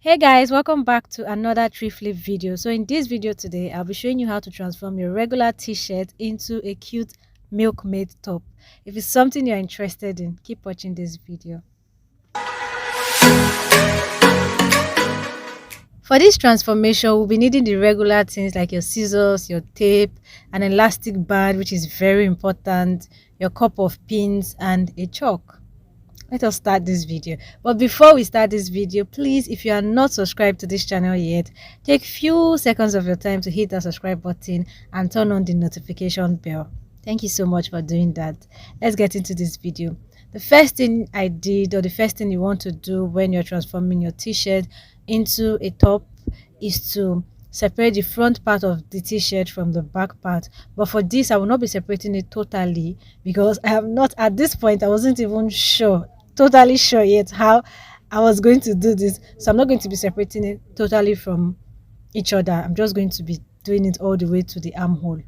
Hey guys, welcome back to another thrift flip video. So in this video today, I'll be showing you how to transform your regular t-shirt into a cute milkmaid top. If it's something you're interested in, keep watching this video. For this transformation, we'll be needing the regular things like your scissors, your tape, an elastic band, which is very important, your cup of pins, and a chalk. Let us start this video. But before we start this video, please, if you are not subscribed to this channel yet, take few seconds of your time to hit that subscribe button and turn on the notification bell. Thank you so much for doing that. Let's get into this video. The first thing I did, or the first thing you want to do when you're transforming your t-shirt into a top, is to separate the front part of the t-shirt from the back part. But for this, I will not be separating it totally, because I am not, at this point I wasn't even totally sure yet how I was going to do this. So I'm not going to be separating it totally from each other. I'm just going to be doing it all the way to the armhole.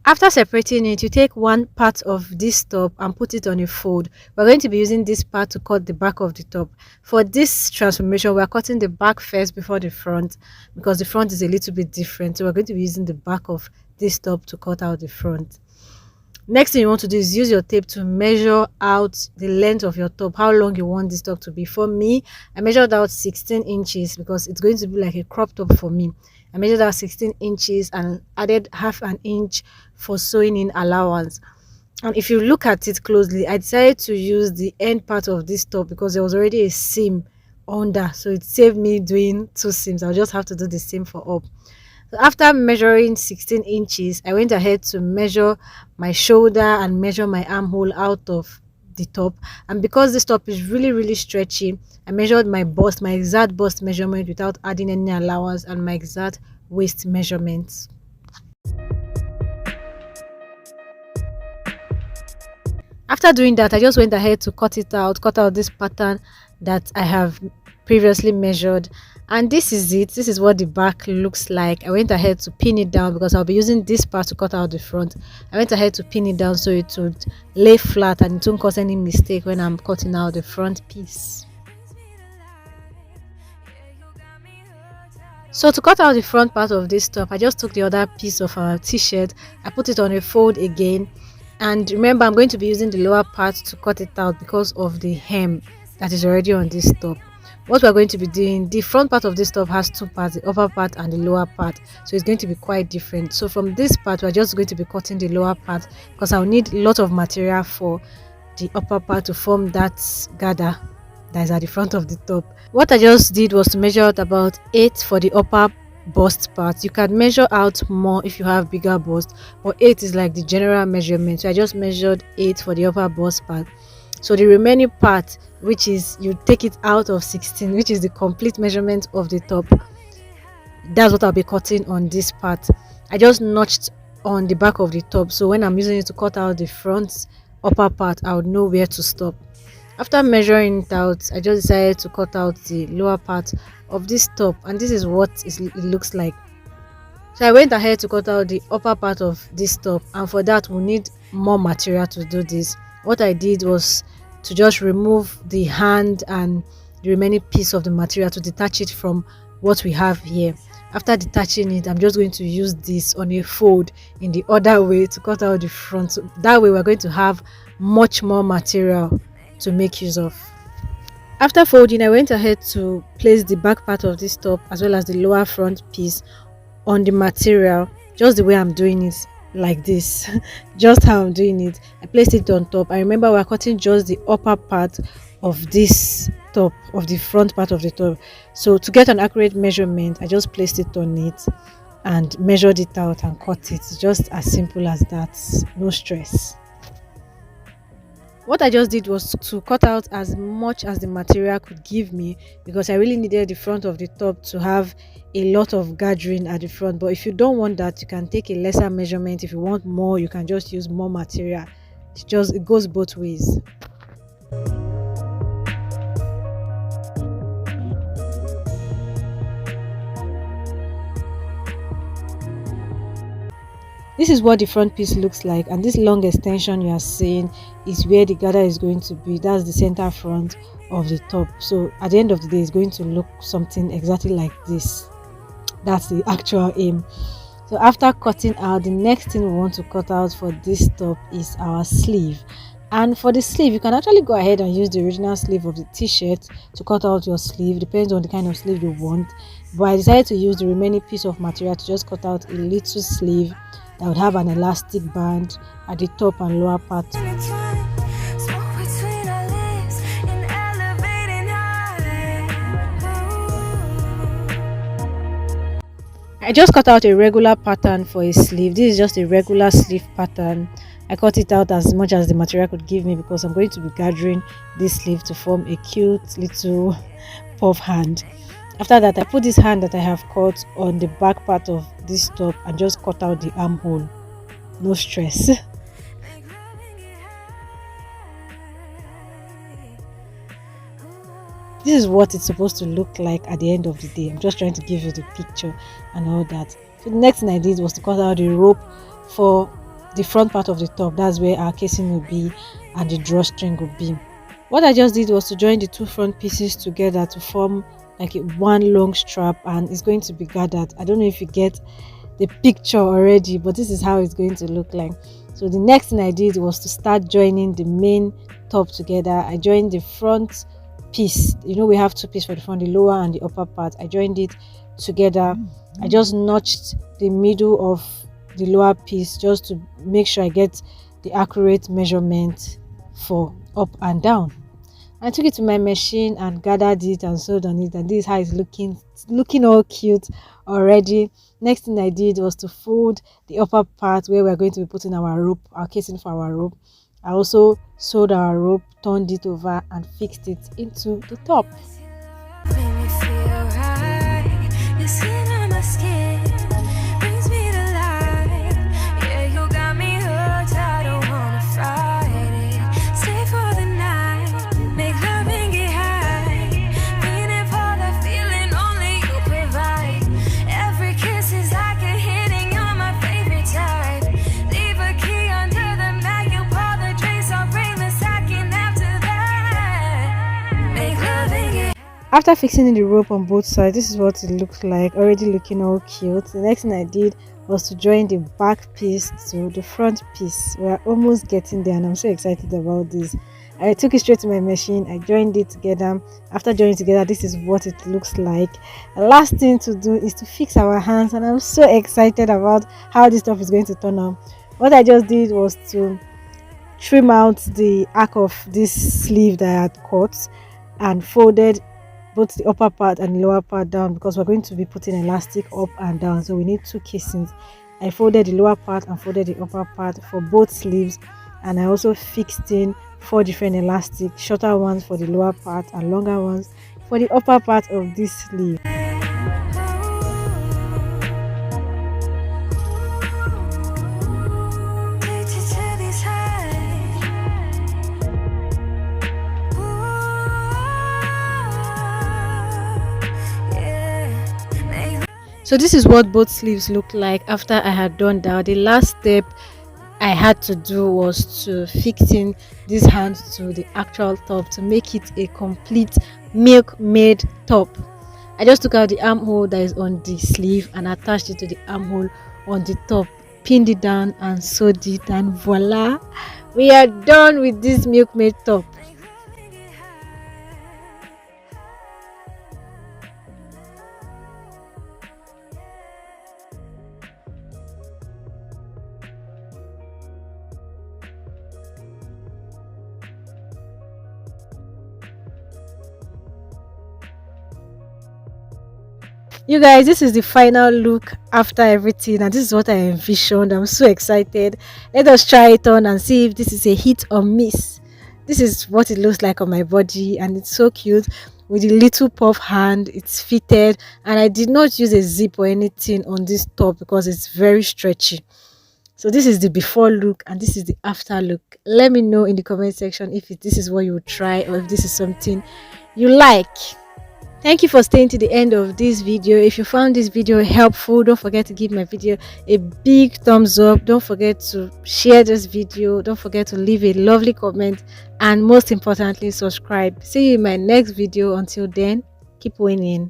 After separating it, you take one part of this top and put it on a fold. We're going to be using this part to cut the back of the top. For this transformation, we're cutting the back first before the front, because the front is a little bit different. So we're going to be using the back of this top to cut out the front. Next thing you want to do is use your tape to measure out the length of your top, how long you want this top to be. For me, I measured out 16 inches because it's going to be like a crop top for me. I measured out 16 inches and added half an inch for sewing in allowance. And if you look at it closely, I decided to use the end part of this top because there was already a seam under, so it saved me doing two seams. I'll just have to do the same for up. So after measuring 16 inches, I went ahead to measure my shoulder and measure my armhole out of the top. And because this top is really stretchy, I measured my bust, my exact bust measurement without adding any allowance, and my exact waist measurements. After doing that, I just went ahead to cut out this pattern that I have previously measured, and this is it. This is what the back looks like. I went ahead to pin it down because I'll be using this part to cut out the front. I went ahead to pin it down so it would lay flat and it won't cause any mistake when I'm cutting out the front piece. So to cut out the front part of this top, I just took the other piece of our t-shirt, I put it on a fold again, and remember, I'm going to be using the lower part to cut it out because of the hem that is already on this top. What we're going to be doing, the front part of this top has two parts, the upper part and the lower part, so it's going to be quite different. So from this part, we're just going to be cutting the lower part because I'll need a lot of material for the upper part to form that gather that is at the front of the top. What I just did was to measure out about 8 for the upper bust part. You can measure out more if you have bigger bust, but 8 is like the general measurement. So I just measured 8 for the upper bust part. So the remaining part, which is, you take it out of 16, which is the complete measurement of the top, that's what I'll be cutting on this part. I just notched on the back of the top, so when I'm using it to cut out the front upper part, I would know where to stop. After measuring it out, I just decided to cut out the lower part of this top, and this is what it looks like. So I went ahead to cut out the upper part of this top, and for that we need more material to do this. What I did was to just remove the hand and the remaining piece of the material to detach it from what we have here. After detaching it, I'm just going to use this on a fold in the other way to cut out the front. So that way we're going to have much more material to make use of. After folding, I went ahead to place the back part of this top as well as the lower front piece on the material, just the way I'm doing it, like this. Just how I'm doing it. I placed it on top. I remember we're cutting just the upper part of this top, of the front part of the top. So to get an accurate measurement, I just placed it on it and measured it out and cut it. Just as simple as that. No stress. What I just did was to cut out as much as the material could give me, because I really needed the front of the top to have a lot of gathering at the front. But if you don't want that, you can take a lesser measurement. If you want more, you can just use more material. It goes both ways. This is what the front piece looks like, and this long extension you are seeing is where the gather is going to be. That's the center front of the top. So at the end of the day, it's going to look something exactly like this. That's the actual aim. So after cutting out, the next thing we want to cut out for this top is our sleeve. And for the sleeve, you can actually go ahead and use the original sleeve of the t-shirt to cut out your sleeve. Depends on the kind of sleeve you want, but I decided to use the remaining piece of material to just cut out a little sleeve that would have an elastic band at the top and lower part. I just cut out a regular pattern for a sleeve. This is just a regular sleeve pattern. I cut it out as much as the material could give me because I'm going to be gathering this sleeve to form a cute little puff hand. After that, I put this hand that I have cut on the back part of this top and just cut out the armhole. No stress. This is what it's supposed to look like at the end of the day. I'm just trying to give you the picture and all that. So the next thing I did was to cut out the rope for the front part of the top. That's where our casing will be and the drawstring will be. What I just did was to join the two front pieces together to form like one long strap, and it's going to be gathered. I don't know if you get the picture already, but this is how it's going to look like. So the next thing I did was to start joining the main top together. I joined the front piece. You know, we have two pieces for the front, the lower and the upper part. I joined it together. I just notched the middle of the lower piece just to make sure I get the accurate measurement for up and down. I took it to my machine and gathered it and sewed on it, and this is how it's looking all cute already. Next thing I did was to fold the upper part where we're going to be putting our rope, our casing for our rope. I also sewed our rope, turned it over and fixed it into the top. After fixing the rope on both sides, this is what it looks like, already looking all cute. The next thing I did was to join the back piece to the front piece. We're almost getting there and I'm so excited about this. I took it straight to my machine, I joined it together. After joining together, this is what it looks like. The last thing to do is to fix our hands, and I'm so excited about how this stuff is going to turn out. What I just did was to trim out the arc of this sleeve that I had cut and folded both the upper part and the lower part down because we're going to be putting elastic up and down, so we need two casings. I folded the lower part and folded the upper part for both sleeves, and I also fixed in 4 different elastic, shorter ones for the lower part and longer ones for the upper part of this sleeve. So this is what both sleeves look like after I had done that. The last step I had to do was to fix in this hand to the actual top to make it a complete milkmaid top. I just took out the armhole that is on the sleeve and attached it to the armhole on the top, pinned it down and sewed it, and voila, we are done with this milkmaid top. You guys, this is the final look after everything, and this is what I envisioned. I'm so excited. Let us try it on and see if this is a hit or miss. This is what it looks like on my body, and it's so cute with the little puff hand. It's fitted, and I did not use a zip or anything on this top because it's very stretchy. So this is the before look and this is the after look. Let me know in the comment section if this is what you would try or if this is something you like. Thank you for staying to the end of this video. If you found this video helpful, don't forget to give my video a big thumbs up. Don't forget to share this video. Don't forget to leave a lovely comment, and most importantly, subscribe. See you in my next video. Until then, keep winning.